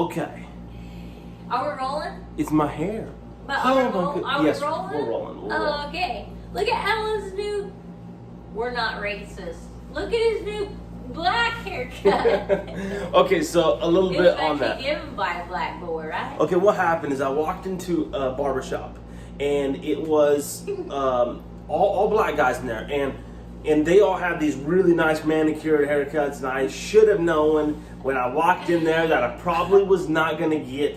Okay. Are we rolling? It's my hair. But are we rolling? Yes, we're rolling. We're rolling. Okay. Look at Alan's new. We're not racist. Look at his new black haircut. Okay, so a little bit on It was that. actually given by a black boy, right? Okay, what happened is I walked into a barbershop, and it was all black guys in there, and they all had these really nice manicured haircuts, and I should have known when I walked in there that I probably was not going to get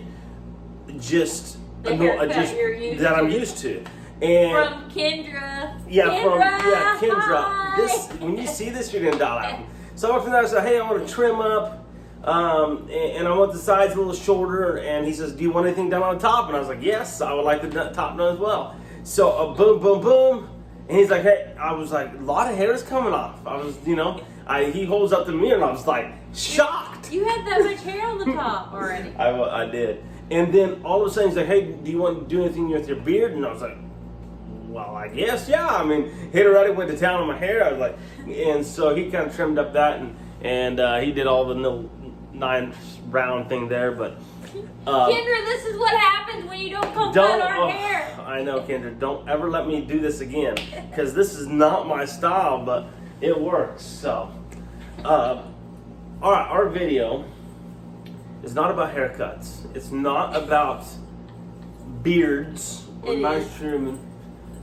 just The haircut you're used that I'm to. used to. And From Kendra. Kendra. Hi. This, when you see this, you're gonna die laughing. So after that, I said, "Hey, I want to trim up, and I want the sides a little shorter." And he says, "Do you want anything done on the top?" And I was like, "Yes, I would like the top done as well." So boom, boom, boom, and he's like, "Hey," I was like, "A lot of hair is coming off." I was, he holds up the mirror, and I was like shocked. You had that much hair on the top already. I did, and then all of a sudden he's like, "Hey, do you want to do anything with your beard?" And I was like, well, I guess, yeah. I mean, he'd already went to town on my hair. I was like, and so he kind of trimmed up that, and he did all the little nice round thing there. But Kendra, this is what happens when you don't comb out our hair. I know, Kendra. Don't ever let me do this again, because this is not my style, but it works. So, all right, our video is not about haircuts. It's not about beards or nice trimming.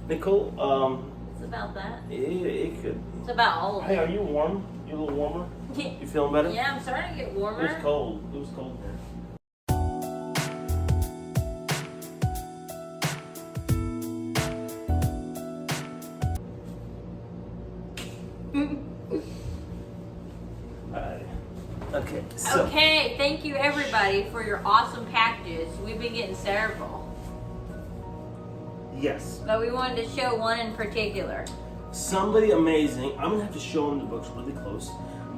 Nicole, It's about that. it could. It's about all of Hey, it. are you warm? You a little warmer? You feeling better? Yeah, I'm starting to get warmer. It was cold. It was cold there. Alright. Okay. So. Okay, thank you everybody for your awesome packages. We've been getting several, Yes. but we wanted to show one in particular. Somebody amazing. I'm gonna have to show them the books really close.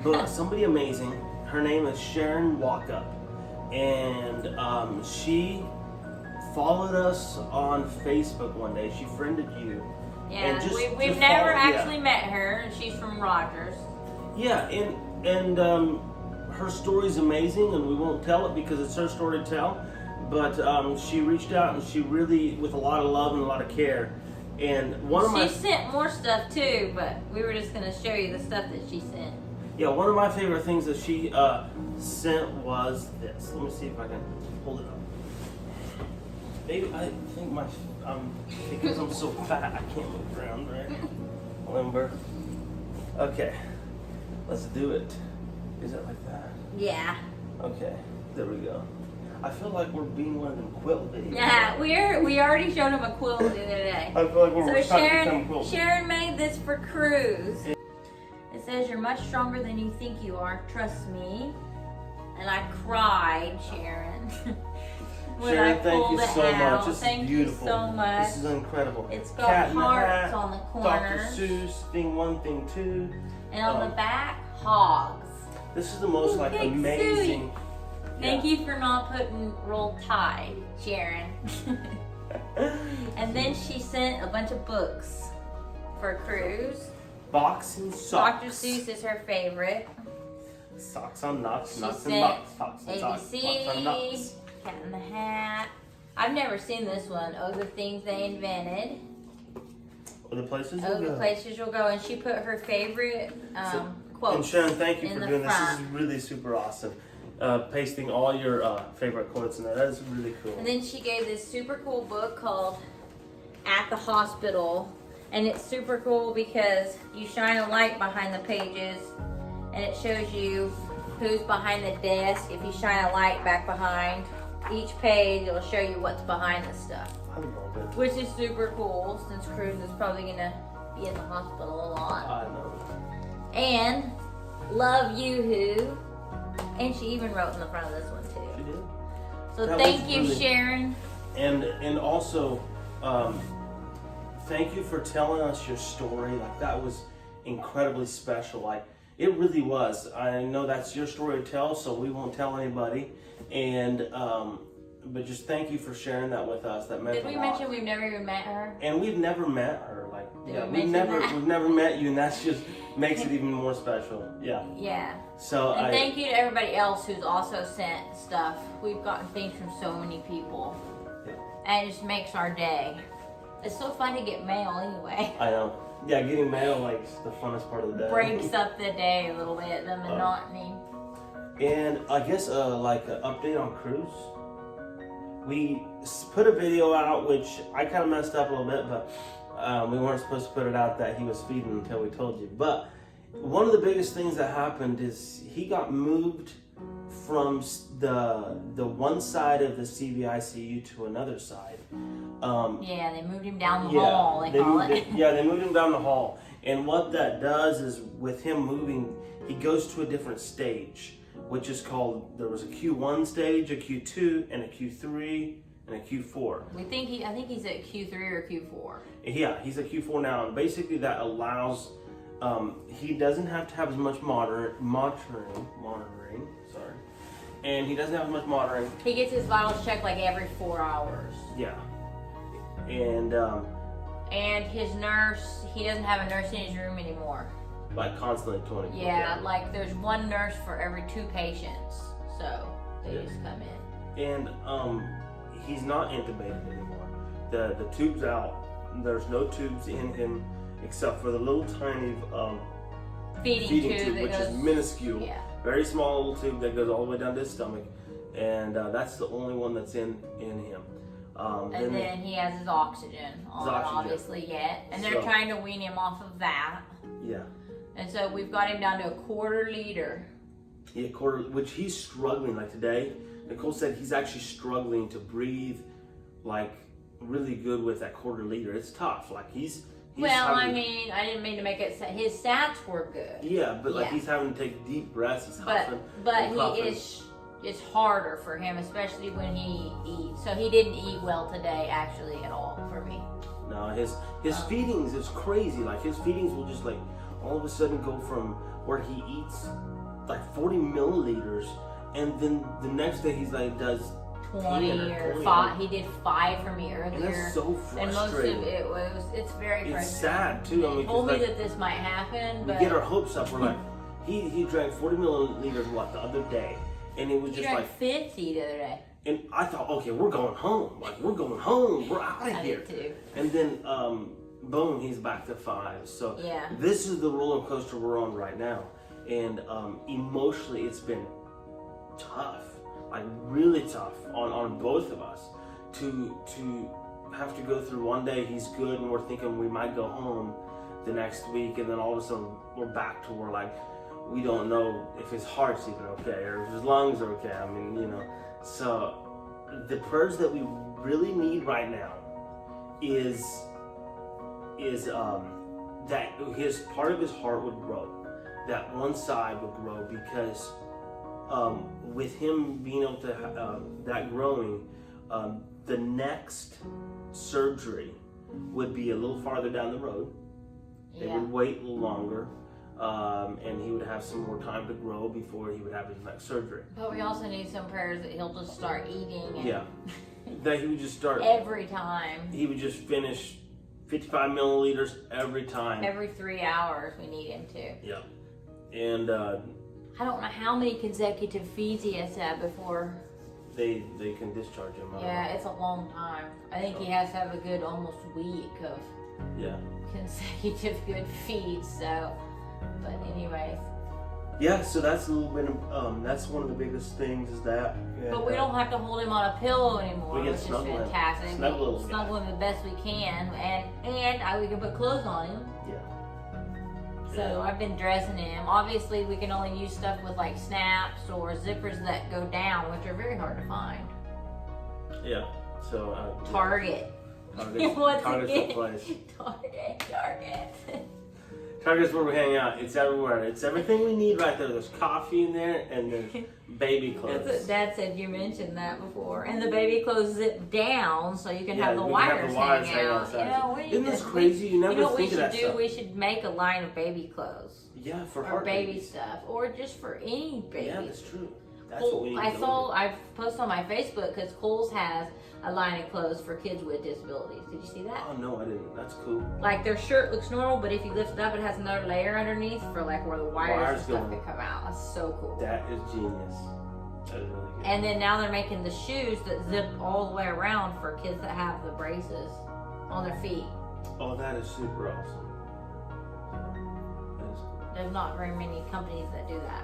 But somebody amazing. Her name is Sharon Walkup, and she followed us on Facebook one day. She friended you. Yeah, And we've never actually met her, and she's from Rogers. Yeah, and her story's amazing, and we won't tell it because it's her story to tell. But she reached out, and she really, with a lot of love and a lot of care. And She sent more stuff too, but we were just gonna show you the stuff that she sent. Yeah, one of my favorite things that she sent was this. Let me see if I can hold it up. Maybe I think because I'm so fat, I can't move around, right? Limber. Okay, let's do it. Is it like that? Yeah. Okay, there we go. I feel like we're being one of them quilt videos. Yeah, we already showed him a quilt the other day. I feel like we're So trying to become quilt. Sharon made this for Cruz. It says, "You're much stronger than you think you are. Trust me." And I cried, Sharon. when Sharon, I thank pulled you it so out. much. This is Thank beautiful. you so much. This is incredible. It's got Cat in the hearts Hat, on the Dr. corners. Seuss, thing one, thing two. And on the back, hogs. This is the most Ooh, like big amazing. Thank you for not putting Roll Tide, Sharon. And then she sent a bunch of books for Cruz. Boxing socks. Dr. Seuss is her favorite. Socks on nuts, She nuts and sent nuts. Socks on socks, ABC, socks on nuts. Cat in the Hat. I've never seen this one. Oh, the Things They Invented. Other places Oh, you'll the go. Places You'll Go. And she put her favorite quotes. And Sharon, thank you in for the doing this. front. This is really super awesome. Pasting all your favorite quotes in there. That is really cool. And then she gave this super cool book called At the Hospital. And it's super cool because you shine a light behind the pages and it shows you who's behind the desk. If you shine a light back behind each page, it'll show you what's behind the stuff. I love it. Which is super cool since Cruz is probably gonna be in the hospital a lot. I know. And Love You Who. And she even wrote in the front of this one too. She did. So That thank was you, really- Sharon. And also, thank you for telling us your story. Like, that was incredibly special. Like, it really was. I know that's your story to tell, so we won't tell anybody. And but just thank you for sharing that with us. That meant Did a we lot. mention we've never even met her? And we've never met her. Like, Did yeah, we we've mention that? never met you, and that's just makes it even more special. Yeah. Yeah. So And thank you to everybody else who's also sent stuff. We've gotten things from so many people. Yeah. And it just makes our day. It's so fun to get mail anyway. I know. Yeah, getting mail like the funnest part of the day. Breaks up the day a little bit, the monotony. And I guess like an update on Cruz. We put a video out, which I kind of messed up a little bit, but we weren't supposed to put it out that he was feeding until we told you. But one of the biggest things that happened is he got moved from the one side of the CVICU to another side. Yeah, they moved him down the hall, they call it. They moved him down the hall. And what that does is with him moving, he goes to a different stage, which is called, there was a Q1 stage, a Q2, and a Q3, and a Q4. I think he's at Q3 or Q4. Yeah, he's at Q4 now, and basically that allows, he doesn't have to have as much monitoring, sorry, and he doesn't have as much monitoring. He gets his vitals checked like every 4 hours. Yeah, and his nurse, he doesn't have a nurse in his room anymore. like constantly 24. Yeah, like there's one nurse for every 2 patients, so they just come in. And he's not intubated anymore. The tube's out. There's no tubes in him except for the little tiny feeding tube, which is minuscule. Yeah. Very small little tube that goes all the way down to his stomach, and that's the only one that's in him. And then he has his oxygen on, obviously, yet. And they're trying to wean him off of that. Yeah. And so we've got him down to a quarter liter. Yeah, which he's struggling. Like today, Nicole said he's actually struggling to breathe, like really good with that quarter liter. It's tough. Like he's well, I mean, I didn't mean to make it. His stats were good. Yeah, but like he's having to take deep breaths. He's huffing. But he is. It's harder for him, especially when he eats. So he didn't eat well today, actually, at all for me. No, his feedings is crazy. Like his feedings will just like all of a sudden go from where he eats like 40 milliliters, and then the next day he's like does 20 or 5. He did 5 for me earlier. And that's so frustrating. And most of it's very frustrating. It's sad too. I mean, he told me that this might happen, but we get our hopes up. We're like, he drank 40 milliliters the other day, and it was just like 50 the other day. And I thought, okay, we're going home. Like we're going home. We're out of here. I did too. And then boom, he's back to 5. So this is the roller coaster we're on right now. And emotionally, it's been tough, like really tough on both of us to have to go through one day he's good and we're thinking we might go home the next week, and then all of a sudden we're back to where like we don't know if his heart's even okay or if his lungs are okay. I mean, you know, so the prayers that we really need right now is that his part of his heart would grow. That one side would grow, because with him being able to that growing, the next surgery would be a little farther down the road. They would wait a little longer, and he would have some more time to grow before he would have his next surgery. But we also need some prayers that he'll just start eating. And that he would just start every time. He would just finish 55 milliliters every time. Every 3 hours we need him to. Yeah. And I don't know how many consecutive feeds he has to have before they can discharge him. Yeah, it's a long time. I think he has to have a good almost week of consecutive good feeds. So, but anyways. Yeah, so that's a little bit of, that's one of the biggest things is that. And, but we don't have to hold him on a pillow anymore, which is fantastic. Snuggle him the best we can, and we can put clothes on him. Yeah. So I've been dressing him. Obviously, we can only use stuff with like snaps or zippers that go down, which are very hard to find. Yeah. So Target. Target's the place. Target. Target's where we hang out. It's everywhere. It's everything we need right there. There's coffee in there, and there's baby clothes. That's what Dad said. You mentioned that before. And the baby clothes zip down, so you can have the wires hang out. You know, isn't this crazy? You never think of that stuff. We should make a line of baby clothes. Yeah, for or baby stuff, or just for any baby. Yeah, that's true. That's what we need to do. I've posted on my Facebook because Kohl's has a line of clothes for kids with disabilities. Did you see that? Oh no, I didn't. That's cool. Like their shirt looks normal, but if you lift it up, it has another layer underneath for like where the wires and stuff going. can come out. That's so cool. That is genius. That is really good. And then now they're making the shoes that zip all the way around for kids that have the braces on their feet. Oh, that is super awesome. That is cool. There's not very many companies that do that.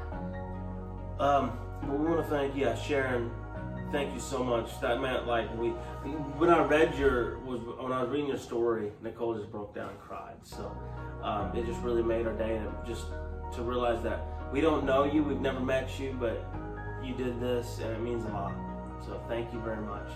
Well, we want to thank Sharon. Thank you so much. That meant like when I read when I was reading your story, Nicole just broke down and cried. So it just really made our day, and just to realize that we don't know you, we've never met you, but you did this, and it means a lot. So thank you very much.